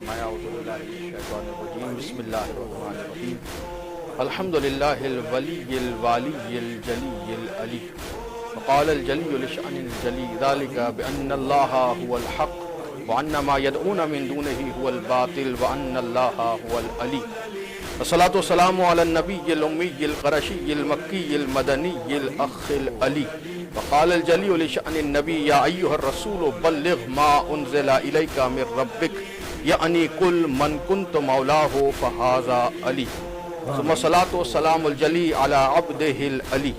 फरमाया बिस्मिल्लाहिर्रहमानिर्रहीम अल्हम्दुलिल्लाहिल वलीयिल वालियिल जलीयिल अली वक़ालल जलीयु लिशअनिल जली ज़ालिका बिअन्नल्लाहा हुवल हक़ व अन्ना मा यदऊना मिन दूनिही हुवल बातिल व अन्नल्लाहा हुवल अली वस्सलातु वस्सलामु अलन नबिय्यिल उम्मिय्यिल क़रशिय्यिल मक्किय्यिल मदनिय्यिल अख़िल अली वक़ालल जलीयु लिशअनिन नबी या अय्युहर रसूल बल्लिग़ मा उन्ज़िला इलैका मिर रब्बिक यानी कुल मन कुन्त मौलाहु फ़हाज़ा अली सुम्मा सलातु वस्सलामुल जली अला अब्दिहिल अली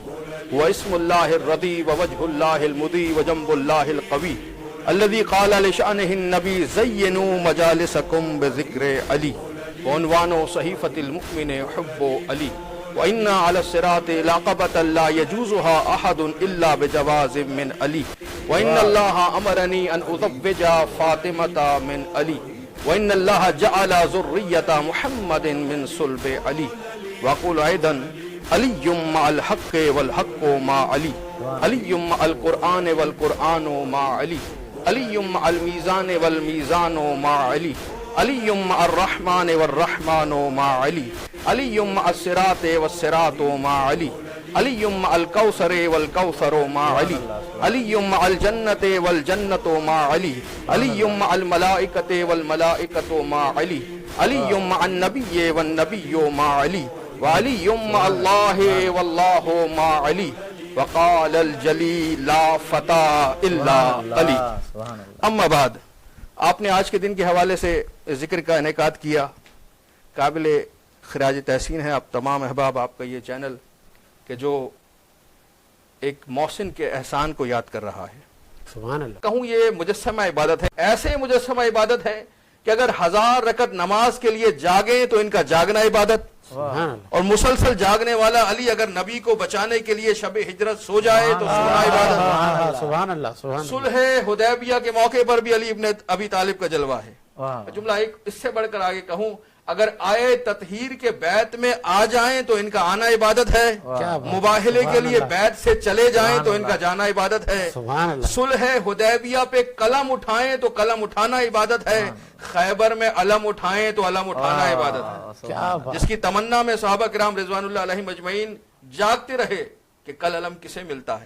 व इस्मुल्लाहिर रदी व वजहुल्लाहिल मुदी व जंबुल्लाहिल क़वी अल्लज़ी क़ाल लिशअनिहिन नबी ज़य्यिनू मजालिसकुम बिज़िक्रि अली व उन्वानु सहीफ़तिल मुमिन हुब्बु अली व इन्ना अला सिराति लाक़बतन ला यजूज़ुहा अहदुन इल्ला बिजवाज़िम मिन अली व इन्नल्लाहा अमरनी अन उज़व्विजा फ़ातिमता मिन अली व इन्नल्लाहा जअला ज़ुर्रिय्यता मुहम्मदिन मिन सुल्बि अली व अक़ूलु ऐदन अलियुम मअल हक़्क़ि वल हक़्क़ु मा अली अलियुम मअल क़ुरआन वल क़ुरआनु मा अली अलियुम मअल मीज़ान वल मीज़ानु मा अली अलियुम मअर रहमान वर रहमानु मा अली अलियुम मअस सिराते वस सिरातु मा अली अलियुम मअल कौसरे वल कौसरु मा अली अलियुम मअल जन्नते वल जन्नतु मा अली अलियुम मअल मलाइकते वल मलाइकतु मा अली अलियुम मअन नबिय्ये वन नबिय्यु मा अली व अलियुम मअल्लाहि वल्लाहु मा अली वक़ालल जली ला फता इल्ला अली। अम्मा बाद, आपने आज के दिन के हवाले से जिक्र का इनेकाद किया। काबिल खिराज तहसीन है आप तमाम अहबाब आपका ये चैनल कि जो एक मोहसिन के एहसान को याद कर रहा है। सुभान अल्लाह। कहूँ ये मुजस्समा इबादत है, ऐसे मुजस्समा इबादत है कि अगर 1000 रकत नमाज के लिए जागे तो इनका जागना इबादत, और मुसलसल जागने वाला अली अगर नबी को बचाने के लिए शब हिजरत सो जाए तो सोना इबादत। सुभान अल्लाह। सुलह हुदैबिया के मौके पर भी अली इब्न अबी तालिब का जलवा है। जुमला एक इससे बढ़कर आगे कहूँ, अगर आए ततहीर के बैत में आ जाएं तो इनका आना इबादत है, मुबाहले के लिए बैत से चले जाएं तो इनका जाना इबादत है, सुलह हुदैबिया पे कलम उठाएं तो कलम उठाना इबादत है, खैबर में अलम उठाएं तो अलम उठाना इबादत है। जिसकी तमन्ना में सहाबा किराम रिजवानुल्लाह अलैहिम अजमईन जागते रहे कि कल अलम किसे मिलता है।